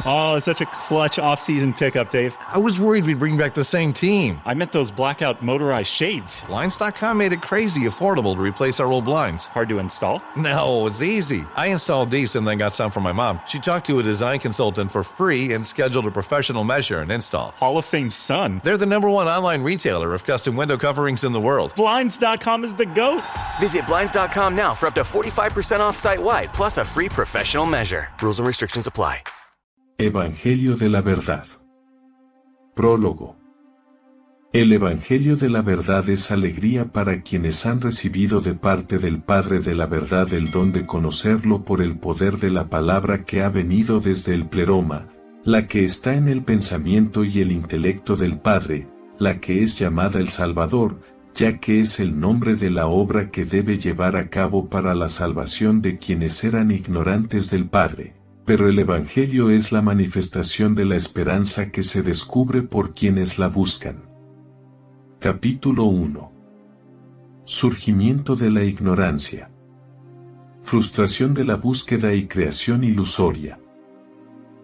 Oh, such a clutch off-season pickup, Dave. I was worried we'd bring back the same team. I meant those blackout motorized shades. Blinds.com made it crazy affordable to replace our old blinds. Hard to install? No, it's easy. I installed these and then got some for my mom. She talked to a design consultant for free and scheduled a professional measure and install. Hall of Fame son. They're the #1 online retailer of custom window coverings in the world. Blinds.com is the GOAT. Visit Blinds.com now for up to 45% off site-wide, plus a free professional measure. Rules and restrictions apply. Evangelio de la Verdad. Prólogo. El Evangelio de la Verdad es alegría para quienes han recibido de parte del Padre de la Verdad el don de conocerlo por el poder de la palabra que ha venido desde el pleroma, la que está en el pensamiento y el intelecto del Padre, la que es llamada el Salvador, ya que es el nombre de la obra que debe llevar a cabo para la salvación de quienes eran ignorantes del Padre. Pero el Evangelio es la manifestación de la esperanza que se descubre por quienes la buscan. Capítulo 1. Surgimiento de la ignorancia. Frustración de la búsqueda y creación ilusoria.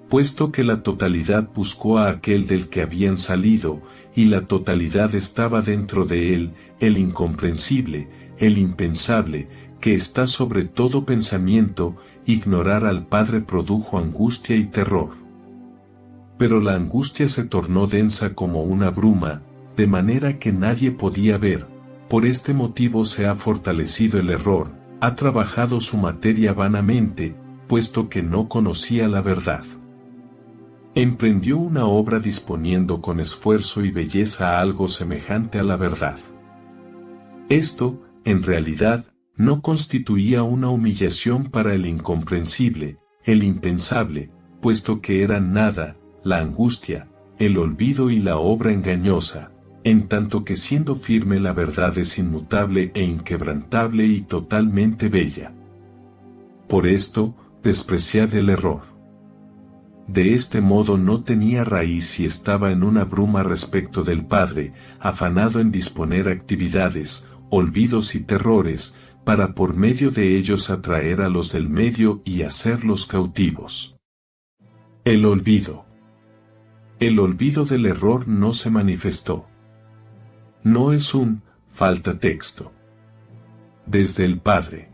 Puesto que la totalidad buscó a aquel del que habían salido, y la totalidad estaba dentro de él, el incomprensible, el impensable, que está sobre todo pensamiento, ignorar al Padre produjo angustia y terror. Pero la angustia se tornó densa como una bruma, de manera que nadie podía ver. Por este motivo se ha fortalecido el error, ha trabajado su materia vanamente, puesto que no conocía la verdad. Emprendió una obra disponiendo con esfuerzo y belleza algo semejante a la verdad. Esto, en realidad, no constituía una humillación para el incomprensible, el impensable, puesto que eran nada, la angustia, el olvido y la obra engañosa, en tanto que siendo firme la verdad es inmutable e inquebrantable y totalmente bella. Por esto, despreciad el error. De este modo no tenía raíz y estaba en una bruma respecto del Padre, afanado en disponer actividades, olvidos y terrores, para por medio de ellos atraer a los del medio y hacerlos cautivos. El olvido. El olvido del error no se manifestó. No es falta texto. Desde el Padre.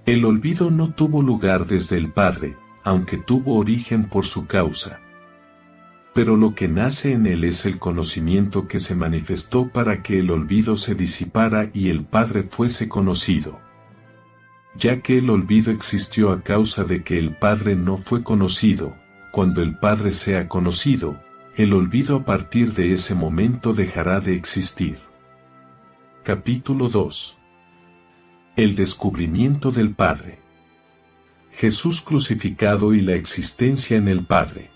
El olvido no tuvo lugar desde el Padre, aunque tuvo origen por su causa. Pero lo que nace en él es el conocimiento que se manifestó para que el olvido se disipara y el Padre fuese conocido. Ya que el olvido existió a causa de que el Padre no fue conocido, cuando el Padre sea conocido, el olvido a partir de ese momento dejará de existir. Capítulo 2. El descubrimiento del Padre. Jesús crucificado y la existencia en el Padre.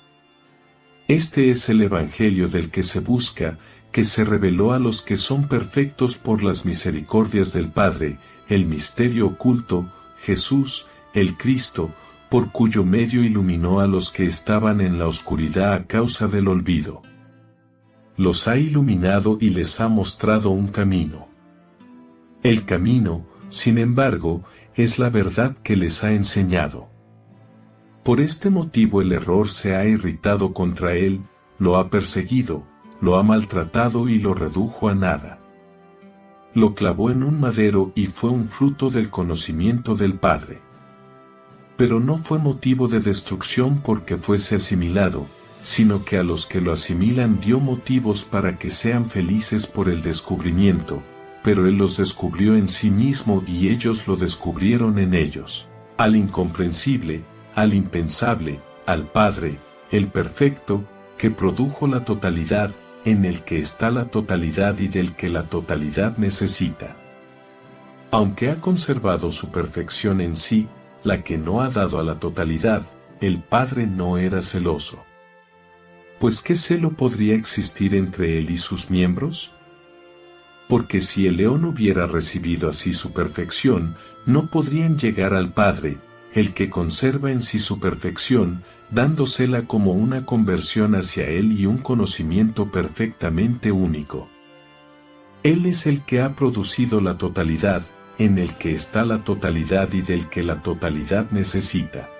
Este es el Evangelio del que se busca, que se reveló a los que son perfectos por las misericordias del Padre, el misterio oculto, Jesús, el Cristo, por cuyo medio iluminó a los que estaban en la oscuridad a causa del olvido. Los ha iluminado y les ha mostrado un camino. El camino, sin embargo, es la verdad que les ha enseñado. Por este motivo el error se ha irritado contra él, lo ha perseguido, lo ha maltratado y lo redujo a nada. Lo clavó en un madero y fue un fruto del conocimiento del Padre. Pero no fue motivo de destrucción porque fuese asimilado, sino que a los que lo asimilan dio motivos para que sean felices por el descubrimiento, pero él los descubrió en sí mismo y ellos lo descubrieron en ellos. Al incomprensible, al impensable, al Padre, el perfecto, que produjo la totalidad, en el que está la totalidad y del que la totalidad necesita. Aunque ha conservado su perfección en sí, la que no ha dado a la totalidad, el Padre no era celoso. Pues ¿qué celo podría existir entre él y sus miembros? Porque si el león hubiera recibido así su perfección, no podrían llegar al Padre, el que conserva en sí su perfección, dándosela como una conversión hacia él y un conocimiento perfectamente único. Él es el que ha producido la totalidad, en el que está la totalidad y del que la totalidad necesita.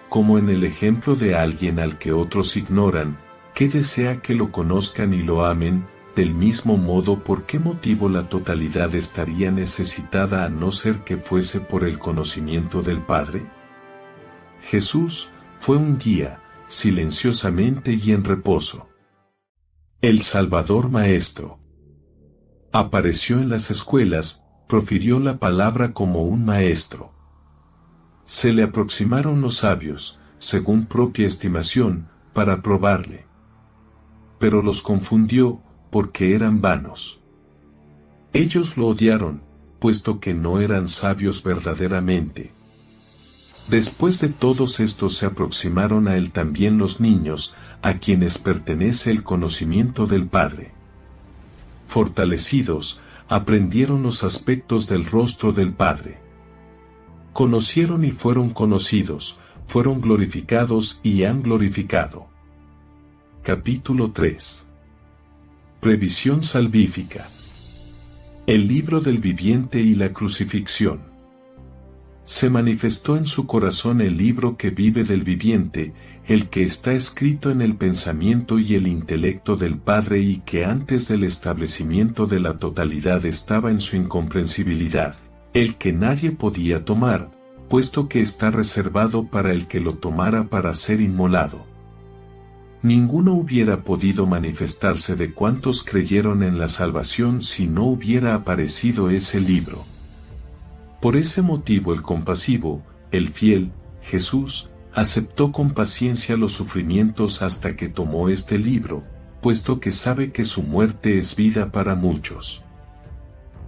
como en el ejemplo de alguien al que otros ignoran, que desea que lo conozcan y lo amen. Del mismo modo, ¿por qué motivo la totalidad estaría necesitada a no ser que fuese por el conocimiento del Padre? Jesús fue un guía, silenciosamente y en reposo. El Salvador Maestro apareció en las escuelas, profirió la palabra como un maestro. Se le aproximaron los sabios, según propia estimación, para probarle. Pero los confundió, porque eran vanos. Ellos lo odiaron, puesto que no eran sabios verdaderamente. Después de todos estos se aproximaron a él también los niños, a quienes pertenece el conocimiento del Padre. Fortalecidos, aprendieron los aspectos del rostro del Padre. Conocieron y fueron conocidos, fueron glorificados y han glorificado. Capítulo 3. Previsión salvífica. El libro del viviente y la crucifixión. Se manifestó en su corazón el libro que vive del viviente, el que está escrito en el pensamiento y el intelecto del Padre y que antes del establecimiento de la totalidad estaba en su incomprensibilidad, el que nadie podía tomar, puesto que está reservado para el que lo tomara para ser inmolado. Ninguno hubiera podido manifestarse de cuantos creyeron en la salvación si no hubiera aparecido ese libro. Por ese motivo el compasivo, el fiel, Jesús, aceptó con paciencia los sufrimientos hasta que tomó este libro, puesto que sabe que su muerte es vida para muchos.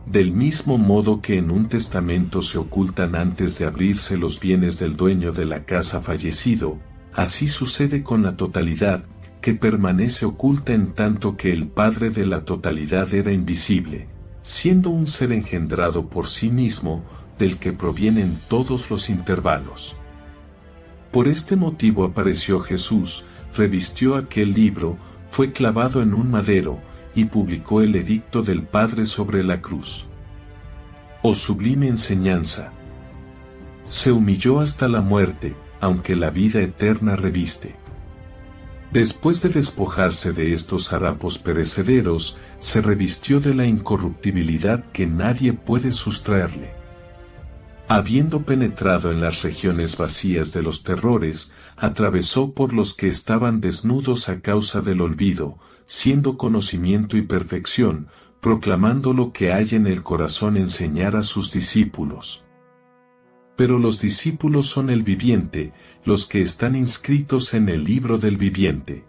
Del mismo modo que en un testamento se ocultan antes de abrirse los bienes del dueño de la casa fallecido, así sucede con la totalidad, que permanece oculta en tanto que el Padre de la totalidad era invisible, siendo un ser engendrado por sí mismo, del que provienen todos los intervalos. Por este motivo apareció Jesús, revistió aquel libro, fue clavado en un madero, y publicó el edicto del Padre sobre la cruz. Oh sublime enseñanza. Se humilló hasta la muerte, aunque la vida eterna reviste. Después de despojarse de estos harapos perecederos, se revistió de la incorruptibilidad que nadie puede sustraerle. Habiendo penetrado en las regiones vacías de los terrores, atravesó por los que estaban desnudos a causa del olvido, siendo conocimiento y perfección, proclamando lo que hay en el corazón enseñar a sus discípulos. Pero los discípulos son el viviente, los que están inscritos en el libro del viviente.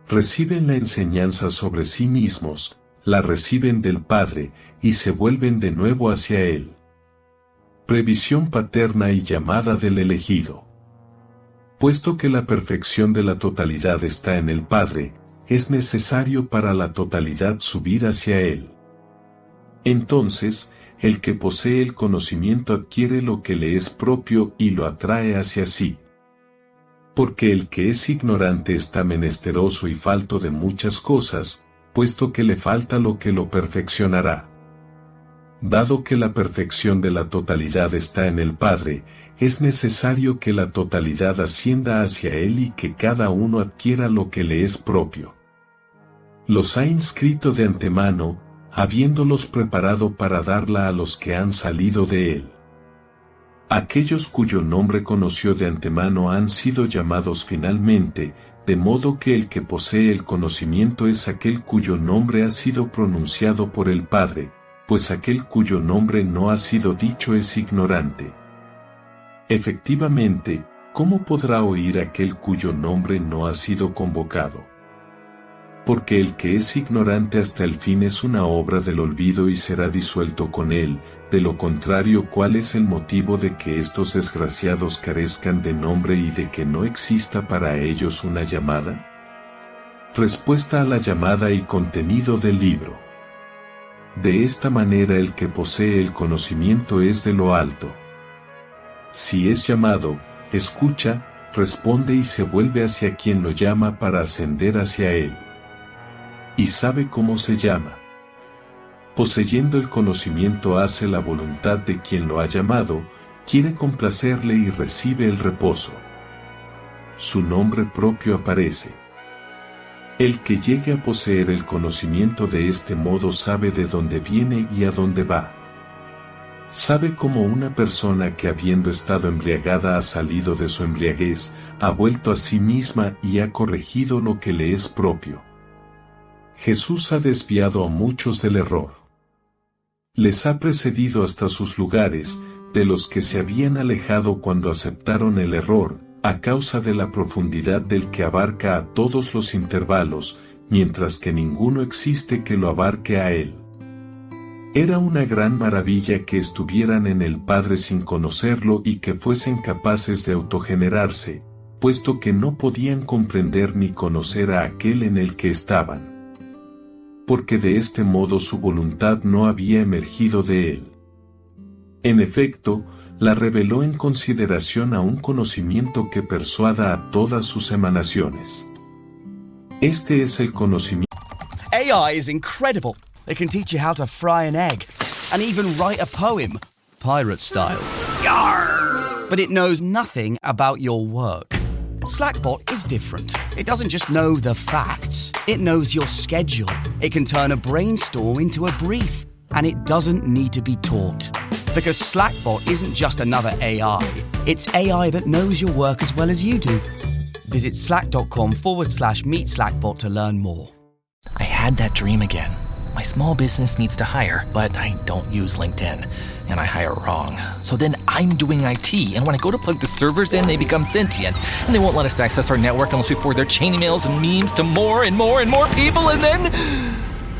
Reciben la enseñanza sobre sí mismos, la reciben del Padre, y se vuelven de nuevo hacia Él. Previsión paterna y llamada del elegido. Puesto que la perfección de la totalidad está en el Padre, es necesario para la totalidad subir hacia Él. Entonces, el que posee el conocimiento adquiere lo que le es propio y lo atrae hacia sí. Porque el que es ignorante está menesteroso y falto de muchas cosas, puesto que le falta lo que lo perfeccionará. Dado que la perfección de la totalidad está en el Padre, es necesario que la totalidad ascienda hacia Él y que cada uno adquiera lo que le es propio. Los ha inscrito de antemano, habiéndolos preparado para darla a los que han salido de Él. Aquellos cuyo nombre conoció de antemano han sido llamados finalmente, de modo que el que posee el conocimiento es aquel cuyo nombre ha sido pronunciado por el Padre, pues aquel cuyo nombre no ha sido dicho es ignorante. Efectivamente, ¿cómo podrá oír aquel cuyo nombre no ha sido convocado? Porque el que es ignorante hasta el fin es una obra del olvido y será disuelto con él, de lo contrario, ¿cuál es el motivo de que estos desgraciados carezcan de nombre y de que no exista para ellos una llamada? Respuesta a la llamada y contenido del libro. De esta manera el que posee el conocimiento es de lo alto. Si es llamado, escucha, responde y se vuelve hacia quien lo llama para ascender hacia él. Y sabe cómo se llama. Poseyendo el conocimiento hace la voluntad de quien lo ha llamado, quiere complacerle y recibe el reposo. su nombre propio aparece. El que llegue a poseer el conocimiento de este modo sabe de dónde viene y a dónde va. Sabe como una persona que habiendo estado embriagada ha salido de su embriaguez, ha vuelto a sí misma y ha corregido lo que le es propio. Jesús ha desviado a muchos del error. Les ha precedido hasta sus lugares, de los que se habían alejado cuando aceptaron el error, a causa de la profundidad del que abarca a todos los intervalos, mientras que ninguno existe que lo abarque a él. Era una gran maravilla que estuvieran en el Padre sin conocerlo y que fuesen capaces de autogenerarse, puesto que no podían comprender ni conocer a aquel en el que estaban. Porque de este modo su voluntad no había emergido de él. En efecto, la reveló en consideración a un conocimiento que persuada a todas sus emanaciones. Este es el conocimiento. AI is incredible. It can teach you how to fry an egg and even write a poem, pirate style. Yarr! But it knows nothing about your work. Slackbot is different. It doesn't just know the facts, it knows your schedule. It can turn a brainstorm into a brief, and it doesn't need to be taught. Because Slackbot isn't just another AI, it's AI that knows your work as well as you do. Visit slack.com/meet Slackbot to learn more. I had that dream again. My small business needs to hire, but I don't use LinkedIn, and I hire wrong. So then I'm doing IT, and when I go to plug the servers in, they become sentient, and they won't let us access our network unless we forward their chain emails and memes to more and more and more people, and then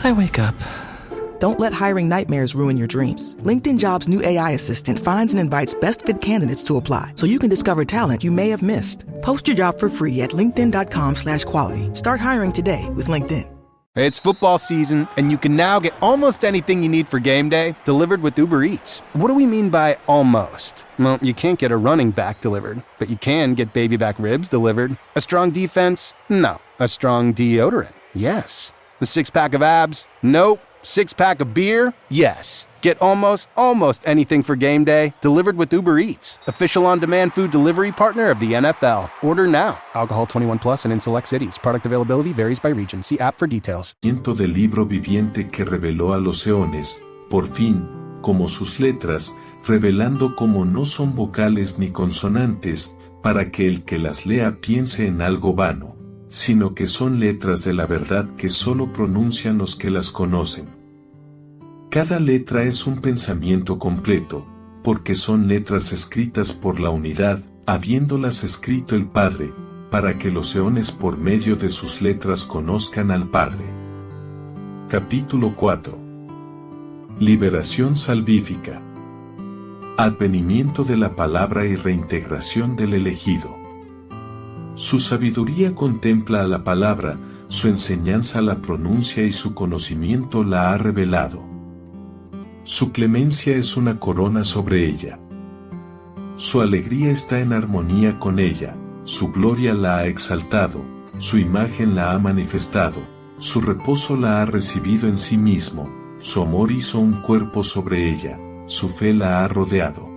I wake up. Don't let hiring nightmares ruin your dreams. LinkedIn Jobs' new AI assistant finds and invites best fit candidates to apply, so you can discover talent you may have missed. Post your job for free at linkedin.com/quality. Start hiring today with LinkedIn. It's football season, and you can now get almost anything you need for game day delivered with Uber Eats. What do we mean by almost? Well, you can't get a running back delivered, but you can get baby back ribs delivered. A strong defense? No. A strong deodorant? Yes. A six-pack of abs? Nope. Six-pack of beer? Yes. Get almost anything for game day delivered with Uber Eats, official on-demand food delivery partner of the NFL. Order now. Alcohol 21 plus and in select cities. Product availability varies by region. See app for details. Del libro viviente que reveló a los eones, por fin, como sus letras, revelando como no son vocales ni consonantes, para que el que las lea piense en algo vano, sino que son letras de la verdad que solo pronuncian los que las conocen. Cada letra es un pensamiento completo, porque son letras escritas por la unidad, habiéndolas escrito el Padre, para que los eones por medio de sus letras conozcan al Padre. Capítulo 4. Liberación salvífica. Advenimiento de la palabra y reintegración del elegido. Su sabiduría contempla a la palabra, su enseñanza la pronuncia y su conocimiento la ha revelado. Su clemencia es una corona sobre ella. Su alegría está en armonía con ella, su gloria la ha exaltado, su imagen la ha manifestado, su reposo la ha recibido en sí mismo, su amor hizo un cuerpo sobre ella, su fe la ha rodeado.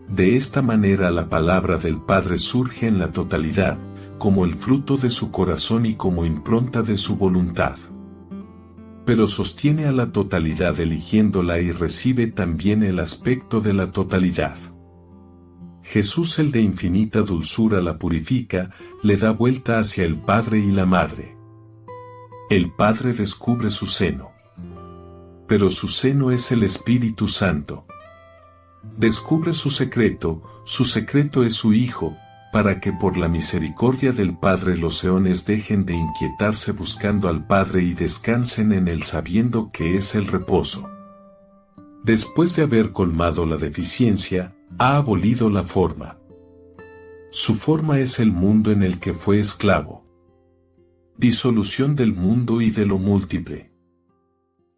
De esta manera la palabra del Padre surge en la totalidad, como el fruto de su corazón y como impronta de su voluntad. Pero sostiene a la totalidad eligiéndola y recibe también el aspecto de la totalidad. Jesús, el de infinita dulzura, la purifica, le da vuelta hacia el Padre y la Madre. El Padre descubre su seno. Pero su seno es el Espíritu Santo. Descubre su secreto es su Hijo, para que por la misericordia del Padre los eones dejen de inquietarse buscando al Padre y descansen en él sabiendo que es el reposo. Después de haber colmado la deficiencia, ha abolido la forma. Su forma es el mundo en el que fue esclavo. Disolución del mundo y de lo múltiple.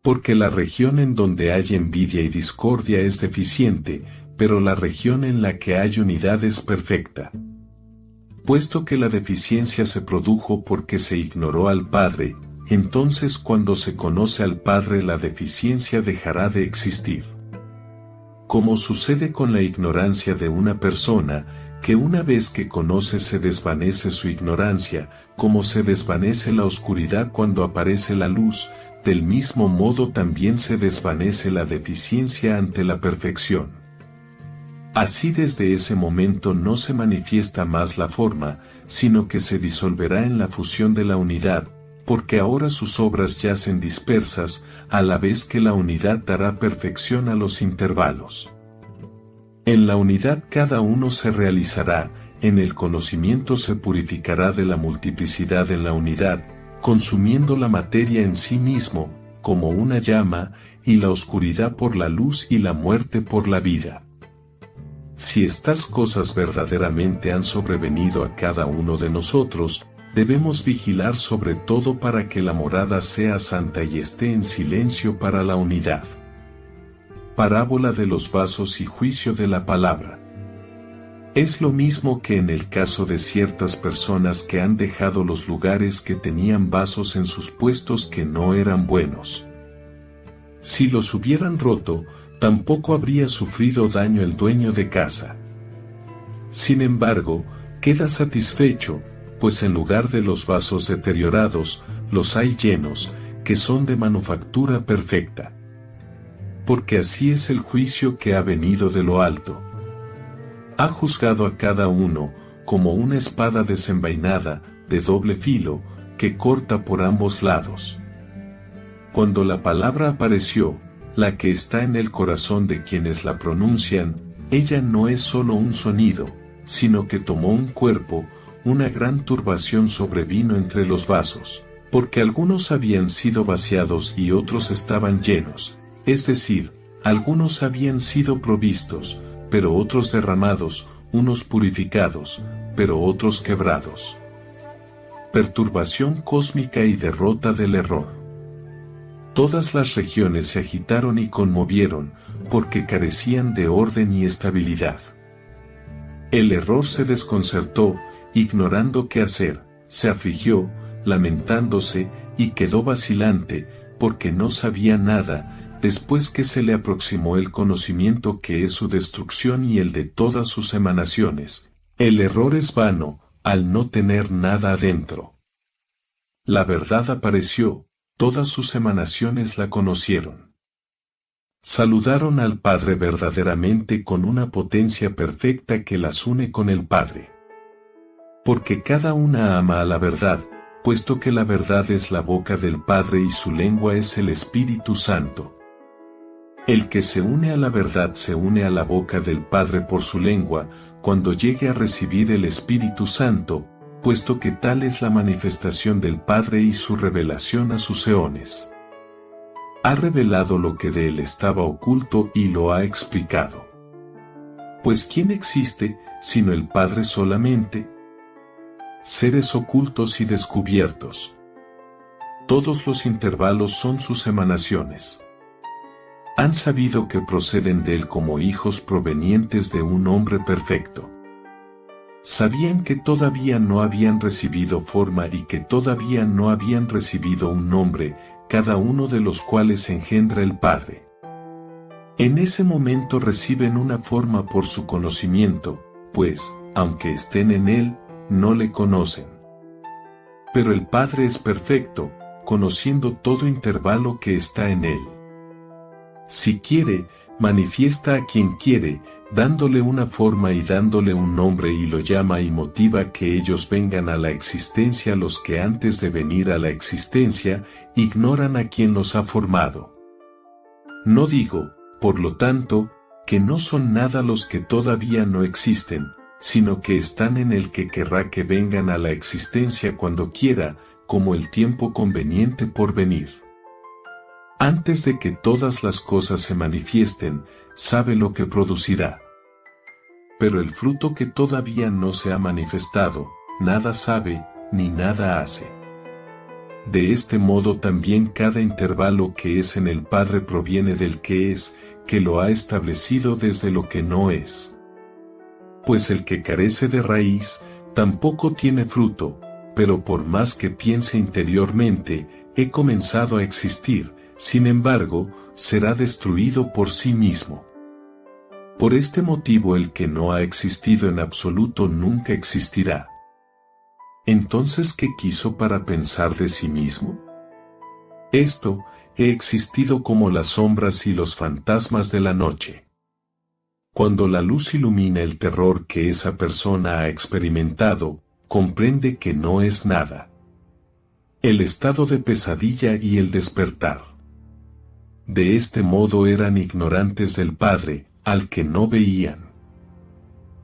Porque la región en donde hay envidia y discordia es deficiente, pero la región en la que hay unidad es perfecta. Puesto que la deficiencia se produjo porque se ignoró al Padre, entonces cuando se conoce al Padre la deficiencia dejará de existir. Como sucede con la ignorancia de una persona, que una vez que conoce se desvanece su ignorancia, como se desvanece la oscuridad cuando aparece la luz, del mismo modo también se desvanece la deficiencia ante la perfección. Así desde ese momento no se manifiesta más la forma, sino que se disolverá en la fusión de la unidad, porque ahora sus obras yacen dispersas, a la vez que la unidad dará perfección a los intervalos. En la unidad cada uno se realizará, en el conocimiento se purificará de la multiplicidad en la unidad, consumiendo la materia en sí mismo, como una llama, y la oscuridad por la luz y la muerte por la vida. Si estas cosas verdaderamente han sobrevenido a cada uno de nosotros, debemos vigilar sobre todo para que la morada sea santa y esté en silencio para la unidad. Parábola de los vasos y juicio de la palabra. Es lo mismo que en el caso de ciertas personas que han dejado los lugares que tenían vasos en sus puestos que no eran buenos. Si los hubieran roto, tampoco habría sufrido daño el dueño de casa. Sin embargo, queda satisfecho, pues en lugar de los vasos deteriorados, los hay llenos, que son de manufactura perfecta. Porque así es el juicio que ha venido de lo alto. Ha juzgado a cada uno, como una espada desenvainada, de doble filo, que corta por ambos lados. Cuando la palabra apareció, la que está en el corazón de quienes la pronuncian, ella no es solo un sonido, sino que tomó un cuerpo, una gran turbación sobrevino entre los vasos, porque algunos habían sido vaciados y otros estaban llenos, es decir, algunos habían sido provistos, pero otros derramados, unos purificados, pero otros quebrados. Perturbación cósmica y derrota del error. Todas las regiones se agitaron y conmovieron, porque carecían de orden y estabilidad. El error se desconcertó, ignorando qué hacer, se afligió, lamentándose, y quedó vacilante, porque no sabía nada, después que se le aproximó el conocimiento que es su destrucción y el de todas sus emanaciones. El error es vano, al no tener nada adentro. La verdad apareció, todas sus emanaciones la conocieron. Saludaron al Padre verdaderamente con una potencia perfecta que las une con el Padre. Porque cada una ama a la verdad, puesto que la verdad es la boca del Padre y su lengua es el Espíritu Santo. El que se une a la verdad se une a la boca del Padre por su lengua, cuando llegue a recibir el Espíritu Santo, puesto que tal es la manifestación del Padre y su revelación a sus eones. Ha revelado lo que de él estaba oculto y lo ha explicado. Pues ¿quién existe, sino el Padre solamente? Seres ocultos y descubiertos. Todos los intervalos son sus emanaciones. Han sabido que proceden de él como hijos provenientes de un hombre perfecto. Sabían que todavía no habían recibido forma y que todavía no habían recibido un nombre, cada uno de los cuales engendra el Padre. En ese momento reciben una forma por su conocimiento, pues, aunque estén en él, no le conocen. Pero el Padre es perfecto, conociendo todo intervalo que está en él. Si quiere, manifiesta a quien quiere, dándole una forma y dándole un nombre y lo llama y motiva que ellos vengan a la existencia los que antes de venir a la existencia, ignoran a quien los ha formado. No digo, por lo tanto, que no son nada los que todavía no existen, sino que están en el que querrá que vengan a la existencia cuando quiera, como el tiempo conveniente por venir. Antes de que todas las cosas se manifiesten, sabe lo que producirá. Pero el fruto que todavía no se ha manifestado, nada sabe, ni nada hace. De este modo también cada intervalo que es en el Padre proviene del que es, que lo ha establecido desde lo que no es. Pues el que carece de raíz, tampoco tiene fruto, pero por más que piense interiormente, he comenzado a existir, sin embargo, será destruido por sí mismo. Por este motivo el que no ha existido en absoluto nunca existirá. Entonces, ¿qué quiso para pensar de sí mismo? Esto, he existido como las sombras y los fantasmas de la noche. Cuando la luz ilumina el terror que esa persona ha experimentado, comprende que no es nada. El estado de pesadilla y el despertar. De este modo eran ignorantes del Padre, al que no veían.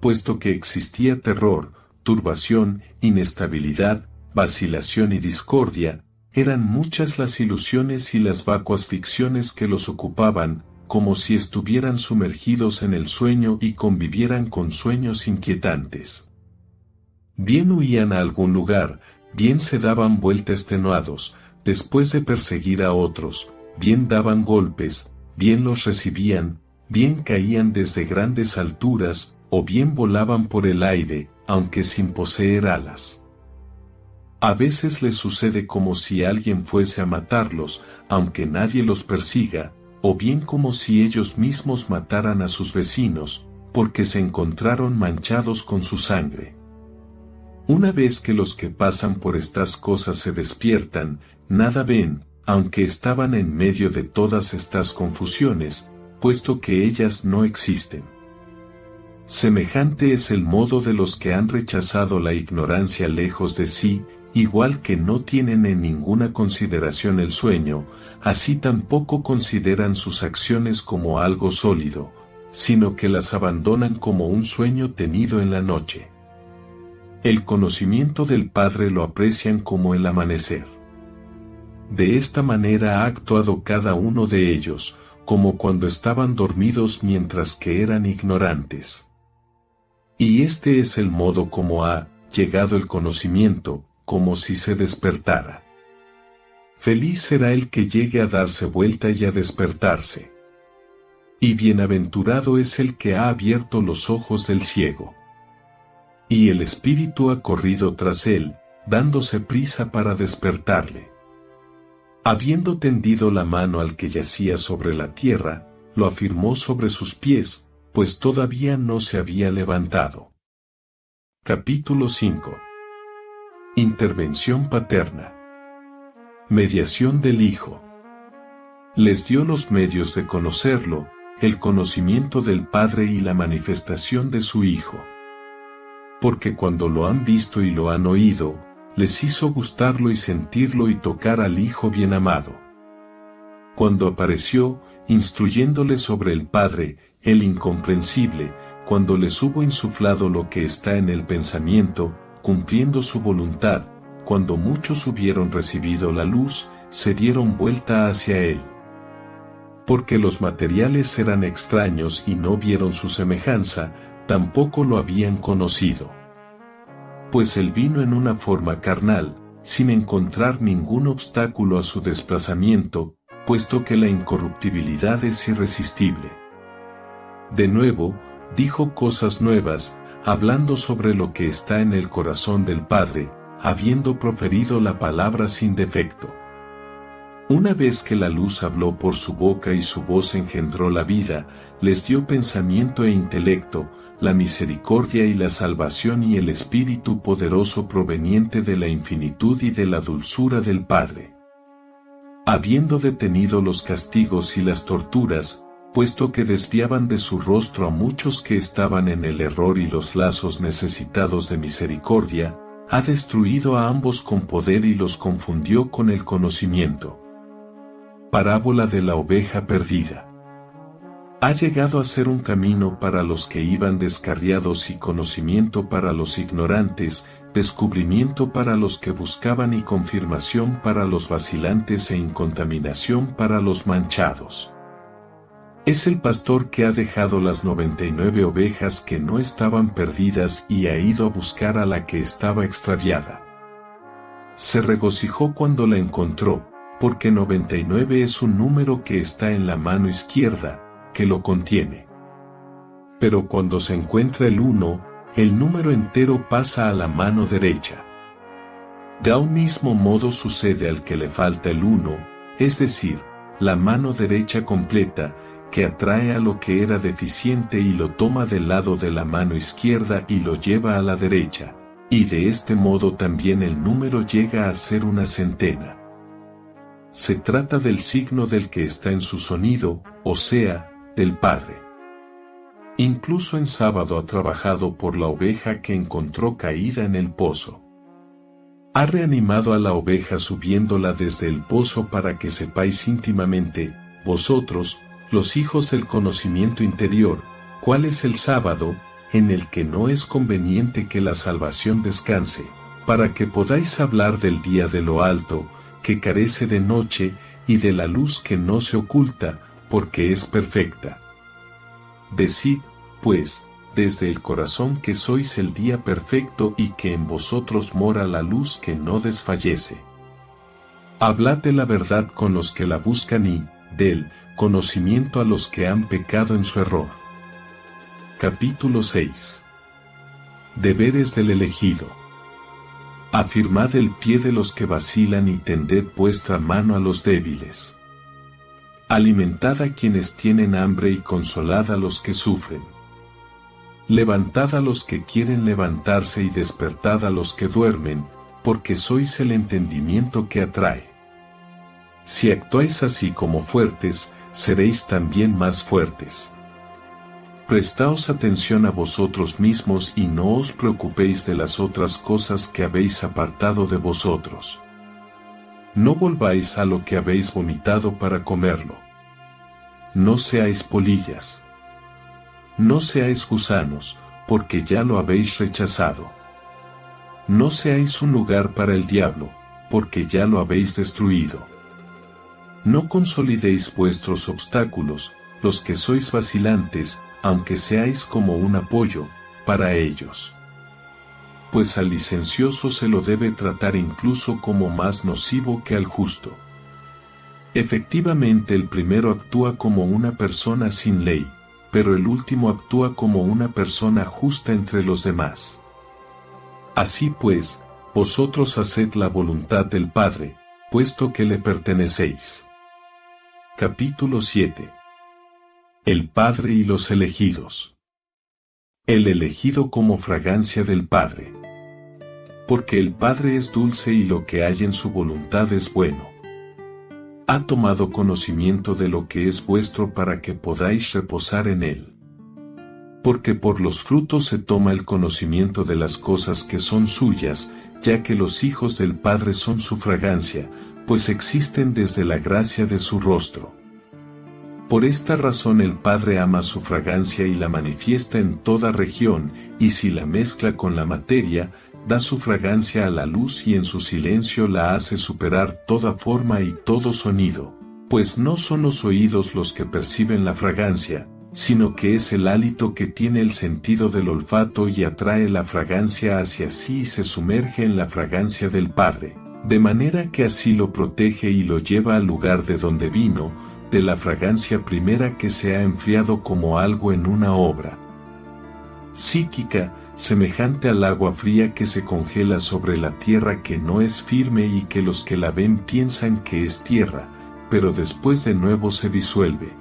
Puesto que existía terror, turbación, inestabilidad, vacilación y discordia, eran muchas las ilusiones y las vacuas ficciones que los ocupaban, como si estuvieran sumergidos en el sueño y convivieran con sueños inquietantes. Bien huían a algún lugar, bien se daban vuelta extenuados, después de perseguir a otros, bien daban golpes, bien los recibían, bien caían desde grandes alturas, o bien volaban por el aire, aunque sin poseer alas. A veces les sucede como si alguien fuese a matarlos, aunque nadie los persiga, o bien como si ellos mismos mataran a sus vecinos, porque se encontraron manchados con su sangre. Una vez que los que pasan por estas cosas se despiertan, nada ven, aunque estaban en medio de todas estas confusiones, puesto que ellas no existen. Semejante es el modo de los que han rechazado la ignorancia lejos de sí, igual que no tienen en ninguna consideración el sueño, así tampoco consideran sus acciones como algo sólido, sino que las abandonan como un sueño tenido en la noche. El conocimiento del Padre lo aprecian como el amanecer. De esta manera ha actuado cada uno de ellos, como cuando estaban dormidos mientras que eran ignorantes. Y este es el modo como ha llegado el conocimiento, como si se despertara. Feliz será el que llegue a darse vuelta y a despertarse. Y bienaventurado es el que ha abierto los ojos del ciego. Y el espíritu ha corrido tras él, dándose prisa para despertarle. Habiendo tendido la mano al que yacía sobre la tierra, lo afirmó sobre sus pies, pues todavía no se había levantado. Capítulo 5. Intervención paterna. Mediación del Hijo. Les dio los medios de conocerlo, el conocimiento del Padre y la manifestación de su Hijo. Porque cuando lo han visto y lo han oído, les hizo gustarlo y sentirlo y tocar al Hijo bien amado. Cuando apareció, instruyéndole sobre el Padre, el incomprensible, cuando les hubo insuflado lo que está en el pensamiento, cumpliendo su voluntad, cuando muchos hubieron recibido la luz, se dieron vuelta hacia él. Porque los materiales eran extraños y no vieron su semejanza, tampoco lo habían conocido. Pues él vino en una forma carnal, sin encontrar ningún obstáculo a su desplazamiento, puesto que la incorruptibilidad es irresistible. De nuevo, dijo cosas nuevas, hablando sobre lo que está en el corazón del Padre, habiendo proferido la palabra sin defecto. Una vez que la luz habló por su boca y su voz engendró la vida, les dio pensamiento e intelecto, la misericordia y la salvación y el Espíritu poderoso proveniente de la infinitud y de la dulzura del Padre. Habiendo detenido los castigos y las torturas, puesto que desviaban de su rostro a muchos que estaban en el error y los lazos necesitados de misericordia, ha destruido a ambos con poder y los confundió con el conocimiento. Parábola de la oveja perdida. Ha llegado a ser un camino para los que iban descarriados y conocimiento para los ignorantes, descubrimiento para los que buscaban y confirmación para los vacilantes e incontaminación para los manchados. Es el pastor que ha dejado las 99 ovejas que no estaban perdidas y ha ido a buscar a la que estaba extraviada. Se regocijó cuando la encontró, porque 99 es un número que está en la mano izquierda, que lo contiene. Pero cuando se encuentra el 1, el número entero pasa a la mano derecha. De un mismo modo sucede al que le falta el 1, es decir, la mano derecha completa, que atrae a lo que era deficiente y lo toma del lado de la mano izquierda y lo lleva a la derecha, y de este modo también el número llega a ser una centena. Se trata del signo del que está en su sonido, o sea, del Padre. Incluso en sábado ha trabajado por la oveja que encontró caída en el pozo. Ha reanimado a la oveja subiéndola desde el pozo para que sepáis íntimamente, vosotros, los hijos del conocimiento interior, cuál es el sábado, en el que no es conveniente que la salvación descanse, para que podáis hablar del día de lo alto, que carece de noche, y de la luz que no se oculta, porque es perfecta. Decid, pues, desde el corazón que sois el día perfecto y que en vosotros mora la luz que no desfallece. Hablad de la verdad con los que la buscan y, del conocimiento a los que han pecado en su error. Capítulo 6. Deberes del elegido. Afirmad el pie de los que vacilan y tended vuestra mano a los débiles. Alimentad a quienes tienen hambre y consolad a los que sufren. Levantad a los que quieren levantarse y despertad a los que duermen, porque sois el entendimiento que atrae. Si actuáis así como fuertes, seréis también más fuertes. Prestaos atención a vosotros mismos y no os preocupéis de las otras cosas que habéis apartado de vosotros. No volváis a lo que habéis vomitado para comerlo. No seáis polillas. No seáis gusanos, porque ya lo habéis rechazado. No seáis un lugar para el diablo, porque ya lo habéis destruido. No consolidéis vuestros obstáculos, los que sois vacilantes, aunque seáis como un apoyo, para ellos. Pues al licencioso se lo debe tratar incluso como más nocivo que al justo. Efectivamente el primero actúa como una persona sin ley, pero el último actúa como una persona justa entre los demás. Así pues, vosotros haced la voluntad del Padre, puesto que le pertenecéis. Capítulo 7. El Padre y los elegidos. El elegido como fragancia del Padre. Porque el Padre es dulce y lo que hay en su voluntad es bueno. Ha tomado conocimiento de lo que es vuestro para que podáis reposar en él. Porque por los frutos se toma el conocimiento de las cosas que son suyas, ya que los hijos del Padre son su fragancia, pues existen desde la gracia de su rostro. Por esta razón el Padre ama su fragancia y la manifiesta en toda región, y si la mezcla con la materia, da su fragancia a la luz y en su silencio la hace superar toda forma y todo sonido, pues no son los oídos los que perciben la fragancia, sino que es el hálito que tiene el sentido del olfato y atrae la fragancia hacia sí y se sumerge en la fragancia del Padre, de manera que así lo protege y lo lleva al lugar de donde vino, de la fragancia primera que se ha enfriado como algo en una obra psíquica, semejante al agua fría que se congela sobre la tierra que no es firme y que los que la ven piensan que es tierra, pero después de nuevo se disuelve.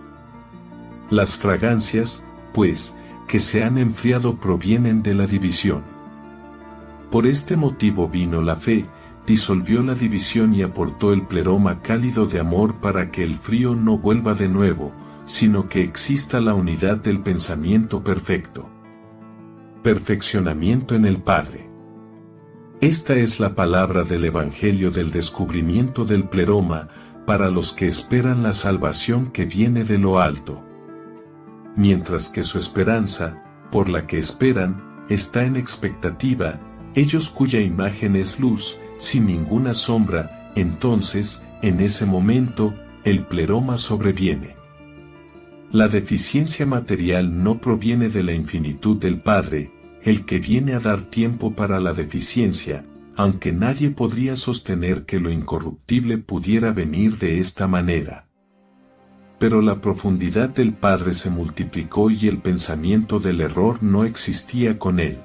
Las fragancias, pues, que se han enfriado provienen de la división. Por este motivo vino la fe, disolvió la división y aportó el pleroma cálido de amor para que el frío no vuelva de nuevo, sino que exista la unidad del pensamiento perfecto. Perfeccionamiento en el Padre. Esta es la palabra del Evangelio del descubrimiento del pleroma, para los que esperan la salvación que viene de lo alto. Mientras que su esperanza, por la que esperan, está en expectativa, ellos cuya imagen es luz, sin ninguna sombra, entonces, en ese momento, el pleroma sobreviene. La deficiencia material no proviene de la infinitud del Padre, el que viene a dar tiempo para la deficiencia, aunque nadie podría sostener que lo incorruptible pudiera venir de esta manera. Pero la profundidad del Padre se multiplicó y el pensamiento del error no existía con él.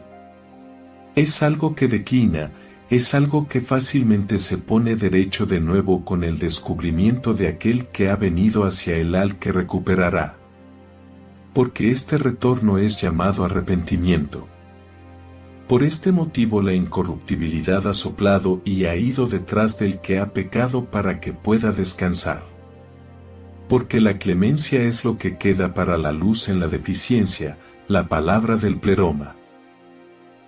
Es algo que declina, es algo que fácilmente se pone derecho de nuevo con el descubrimiento de aquel que ha venido hacia él al que recuperará. porque este retorno es llamado arrepentimiento. Por este motivo la incorruptibilidad ha soplado y ha ido detrás del que ha pecado para que pueda descansar. Porque la clemencia es lo que queda para la luz en la deficiencia, la palabra del pleroma.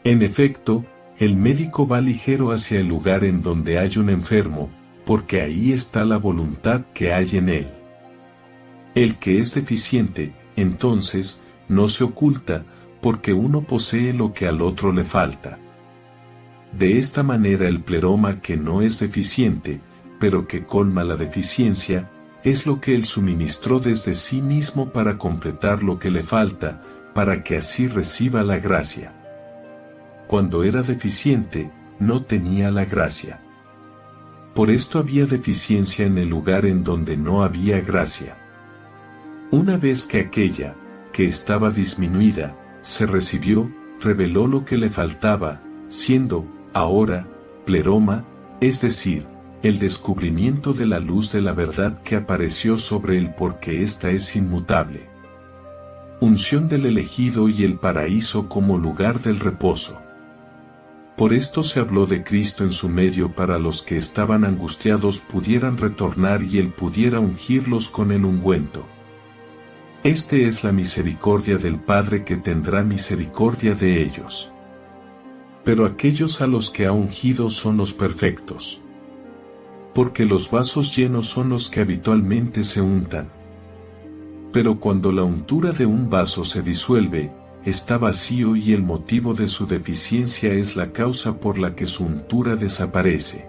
En efecto, el médico va ligero hacia el lugar en donde hay un enfermo, porque ahí está la voluntad que hay en él. El que es deficiente, entonces, no se oculta, porque uno posee lo que al otro le falta. De esta manera el pleroma que no es deficiente, pero que colma la deficiencia, es lo que él suministró desde sí mismo para completar lo que le falta, para que así reciba la gracia. Cuando era deficiente, no tenía la gracia. Por esto había deficiencia en el lugar en donde no había gracia. Una vez que aquella, que estaba disminuida, se recibió, reveló lo que le faltaba, siendo, ahora, pleroma, es decir, el descubrimiento de la luz de la verdad que apareció sobre él porque ésta es inmutable. Unción del elegido y el paraíso como lugar del reposo. Por esto se habló de Cristo en su medio para los que estaban angustiados pudieran retornar y él pudiera ungirlos con el ungüento. Este es la misericordia del Padre que tendrá misericordia de ellos. Pero aquellos a los que ha ungido son los perfectos. Porque los vasos llenos son los que habitualmente se untan. Pero cuando la untura de un vaso se disuelve, está vacío y el motivo de su deficiencia es la causa por la que su untura desaparece.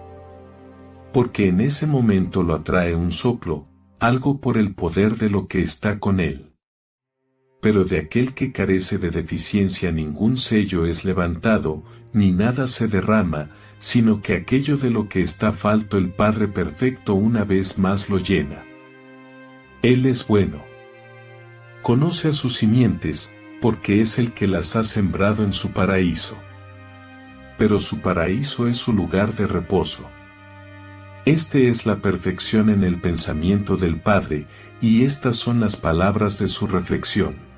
Porque en ese momento lo atrae un soplo, algo por el poder de lo que está con él. Pero de aquel que carece de deficiencia ningún sello es levantado, ni nada se derrama, sino que aquello de lo que está falto el Padre Perfecto una vez más lo llena. Él es bueno. Conoce a sus simientes, porque es el que las ha sembrado en su paraíso. Pero su paraíso es su lugar de reposo. Este es la perfección en el pensamiento del Padre, y estas son las palabras de su reflexión.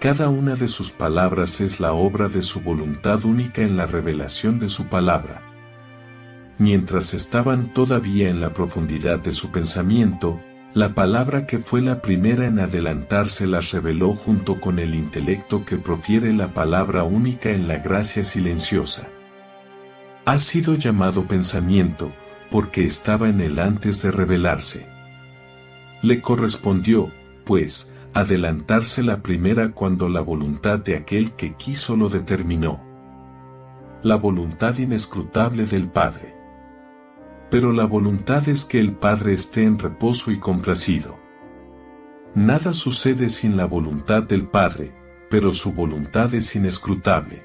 Cada una de sus palabras es la obra de su voluntad única en la revelación de su palabra. Mientras estaban todavía en la profundidad de su pensamiento, la palabra que fue la primera en adelantarse las reveló junto con el intelecto que profiere la palabra única en la gracia silenciosa. Ha sido llamado pensamiento, porque estaba en él antes de revelarse. Le correspondió, pues, adelantarse la primera cuando la voluntad de aquel que quiso lo determinó. La voluntad inescrutable del Padre. Pero la voluntad es que el Padre esté en reposo y complacido. Nada sucede sin la voluntad del Padre, pero su voluntad es inescrutable.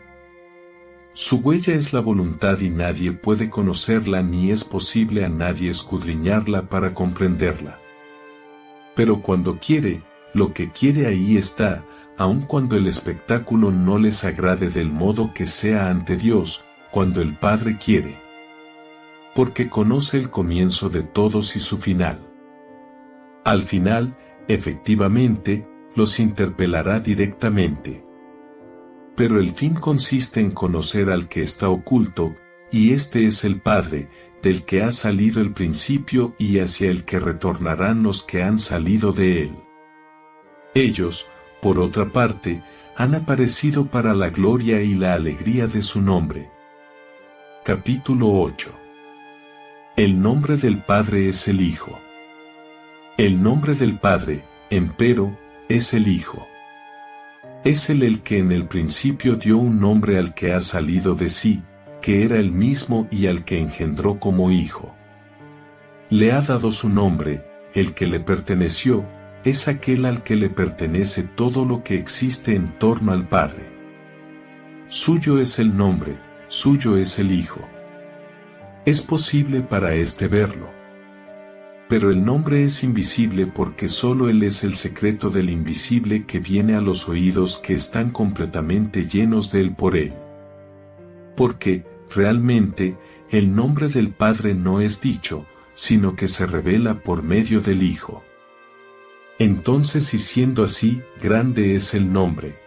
Su huella es la voluntad y nadie puede conocerla ni es posible a nadie escudriñarla para comprenderla. Pero cuando quiere, lo que quiere ahí está, aun cuando el espectáculo no les agrade del modo que sea ante Dios, cuando el Padre quiere. Porque conoce el comienzo de todos y su final. Al final, efectivamente, los interpelará directamente. Pero el fin consiste en conocer al que está oculto, y este es el Padre, del que ha salido el principio y hacia el que retornarán los que han salido de él. Ellos, por otra parte, han aparecido para la gloria y la alegría de su nombre. Capítulo 8. El nombre del Padre es el Hijo. El nombre del Padre, empero, es el Hijo. Es él el que en el principio dio un nombre al que ha salido de sí, que era el mismo y al que engendró como Hijo. Le ha dado su nombre, el que le perteneció, es aquel al que le pertenece todo lo que existe en torno al Padre. Suyo es el nombre, suyo es el Hijo. Es posible para éste verlo. Pero el nombre es invisible porque solo Él es el secreto del invisible que viene a los oídos que están completamente llenos de Él por Él. Porque, realmente, el nombre del Padre no es dicho, sino que se revela por medio del Hijo. Entonces, y siendo así, grande es el nombre.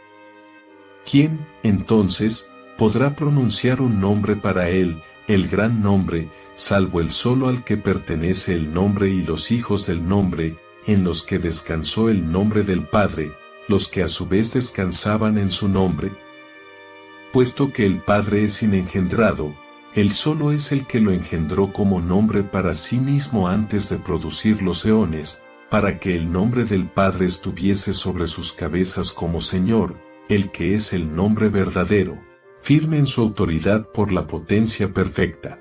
¿Quién, entonces, podrá pronunciar un nombre para él, el gran nombre, salvo el solo al que pertenece el nombre y los hijos del nombre, en los que descansó el nombre del Padre, los que a su vez descansaban en su nombre? Puesto que el Padre es inengendrado, Él solo es el que lo engendró como nombre para sí mismo antes de producir los eones, para que el nombre del Padre estuviese sobre sus cabezas como Señor, el que es el nombre verdadero, firme en su autoridad por la potencia perfecta.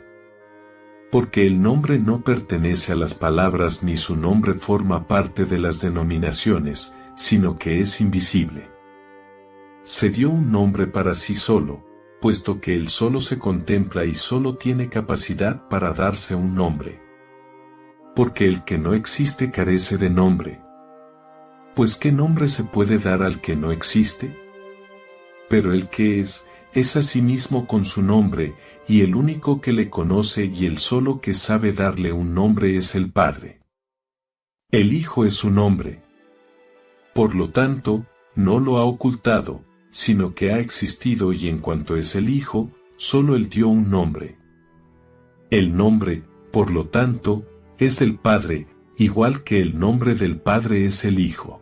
Porque el nombre no pertenece a las palabras ni su nombre forma parte de las denominaciones, sino que es invisible. Se dio un nombre para sí solo, puesto que Él solo se contempla y solo tiene capacidad para darse un nombre. Porque el que no existe carece de nombre. Pues ¿qué nombre se puede dar al que no existe? Pero el que es a sí mismo con su nombre, y el único que le conoce y el solo que sabe darle un nombre es el Padre. El Hijo es su nombre. Por lo tanto, no lo ha ocultado, sino que ha existido, y en cuanto es el Hijo, solo Él dio un nombre. El nombre, por lo tanto, es del Padre, igual que el nombre del Padre es el Hijo.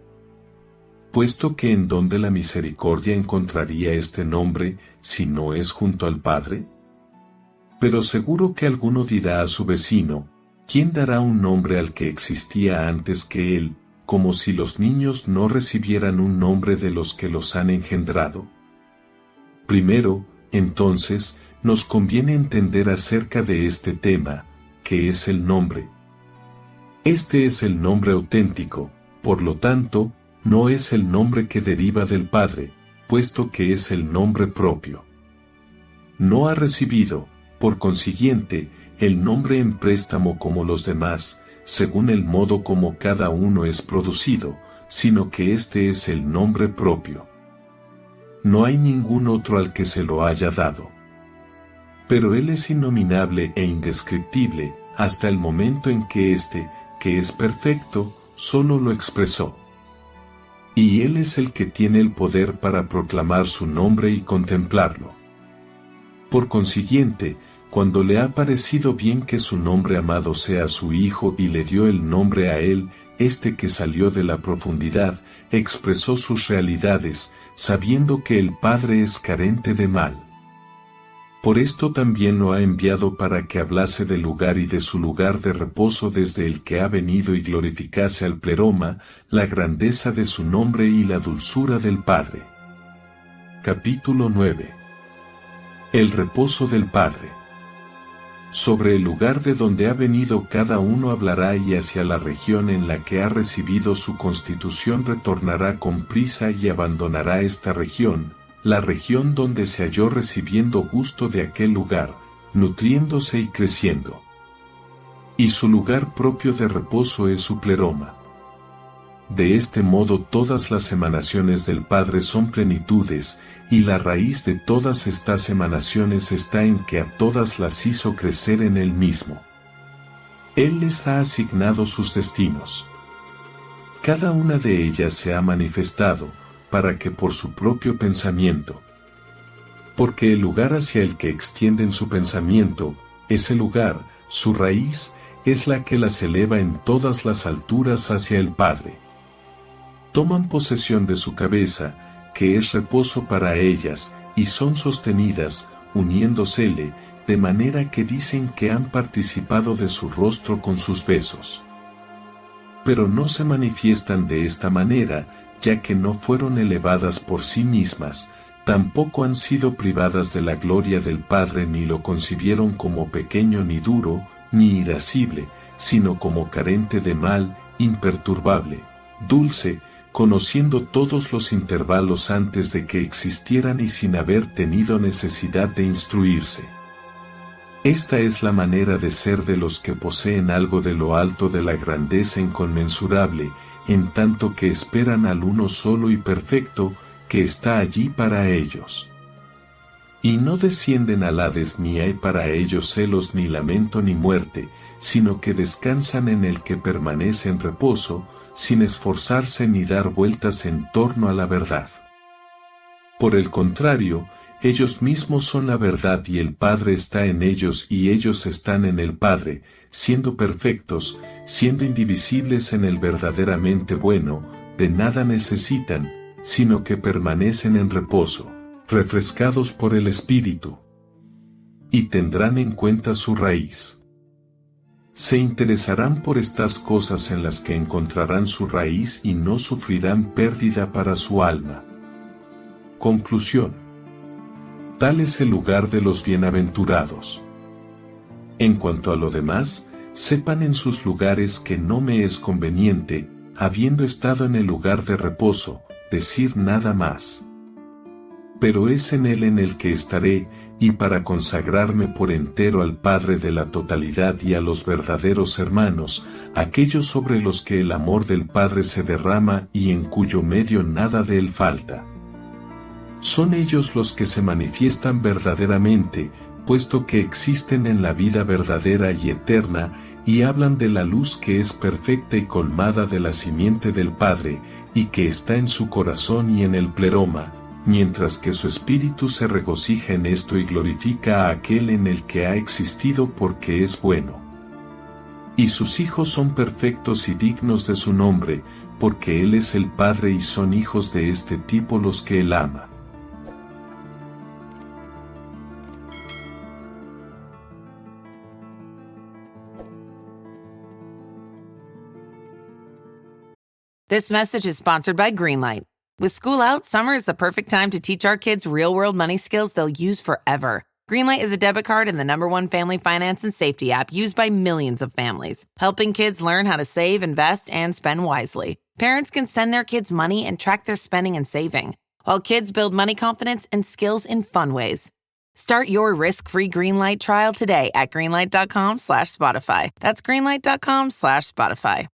Puesto que ¿en dónde la misericordia encontraría este nombre, si no es junto al Padre? Pero seguro que alguno dirá a su vecino, ¿quién dará un nombre al que existía antes que él, como si los niños no recibieran un nombre de los que los han engendrado? Primero, entonces, nos conviene entender acerca de este tema, que es el nombre. Este es el nombre auténtico, por lo tanto, no es el nombre que deriva del Padre, puesto que es el nombre propio. No ha recibido, por consiguiente, el nombre en préstamo como los demás, según el modo como cada uno es producido, sino que este es el nombre propio. No hay ningún otro al que se lo haya dado. Pero Él es innominable e indescriptible, hasta el momento en que éste, que es perfecto, solo lo expresó. Y Él es el que tiene el poder para proclamar su nombre y contemplarlo. Por consiguiente, cuando le ha parecido bien que su nombre amado sea su Hijo y le dio el nombre a Él, este que salió de la profundidad, expresó sus realidades, sabiendo que el Padre es carente de mal. Por esto también lo ha enviado para que hablase del lugar y de su lugar de reposo desde el que ha venido y glorificase al pleroma, la grandeza de su nombre y la dulzura del Padre. Capítulo 9. El reposo del Padre. Sobre el lugar de donde ha venido cada uno hablará, y hacia la región en la que ha recibido su constitución retornará con prisa y abandonará esta región, la región donde se halló recibiendo gusto de aquel lugar, nutriéndose y creciendo. Y su lugar propio de reposo es su pleroma. De este modo todas las emanaciones del Padre son plenitudes, y la raíz de todas estas emanaciones está en que a todas las hizo crecer en Él mismo. Él les ha asignado sus destinos. Cada una de ellas se ha manifestado, para que por su propio pensamiento. Porque el lugar hacia el que extienden su pensamiento, ese lugar, su raíz, es la que las eleva en todas las alturas hacia el Padre. Toman posesión de su cabeza, que es reposo para ellas, y son sostenidas, uniéndosele, de manera que dicen que han participado de su rostro con sus besos. Pero no se manifiestan de esta manera, ya que no fueron elevadas por sí mismas, tampoco han sido privadas de la gloria del Padre, ni lo concibieron como pequeño ni duro, ni irascible, sino como carente de mal, imperturbable, dulce, conociendo todos los intervalos antes de que existieran y sin haber tenido necesidad de instruirse. Esta es la manera de ser de los que poseen algo de lo alto de la grandeza inconmensurable, en tanto que esperan al uno solo y perfecto, que está allí para ellos. Y no descienden al Hades ni hay para ellos celos ni lamento ni muerte, sino que descansan en el que permanece en reposo, sin esforzarse ni dar vueltas en torno a la verdad. Por el contrario, ellos mismos son la verdad y el Padre está en ellos y ellos están en el Padre, siendo perfectos, siendo indivisibles en el verdaderamente bueno, de nada necesitan, sino que permanecen en reposo, refrescados por el Espíritu. Y tendrán en cuenta su raíz. Se interesarán por estas cosas en las que encontrarán su raíz y no sufrirán pérdida para su alma. Conclusión. Tal es el lugar de los bienaventurados. En cuanto a lo demás, sepan en sus lugares que no me es conveniente, habiendo estado en el lugar de reposo, decir nada más. Pero es en él en el que estaré, y para consagrarme por entero al Padre de la totalidad y a los verdaderos hermanos, aquellos sobre los que el amor del Padre se derrama y en cuyo medio nada de él falta. Son ellos los que se manifiestan verdaderamente, puesto que existen en la vida verdadera y eterna, y hablan de la luz que es perfecta y colmada de la simiente del Padre, y que está en su corazón y en el pleroma, mientras que su espíritu se regocija en esto y glorifica a aquel en el que ha existido porque es bueno. Y sus hijos son perfectos y dignos de su nombre, porque Él es el Padre y son hijos de este tipo los que Él ama. This message is sponsored by Greenlight. With school out, summer is the perfect time to teach our kids real-world money skills they'll use forever. Greenlight is a debit card and the #1 family finance and safety app used by millions of families, helping kids learn how to save, invest, and spend wisely. Parents can send their kids money and track their spending and saving, while kids build money confidence and skills in fun ways. Start your risk-free Greenlight trial today at greenlight.com/Spotify. That's greenlight.com/Spotify.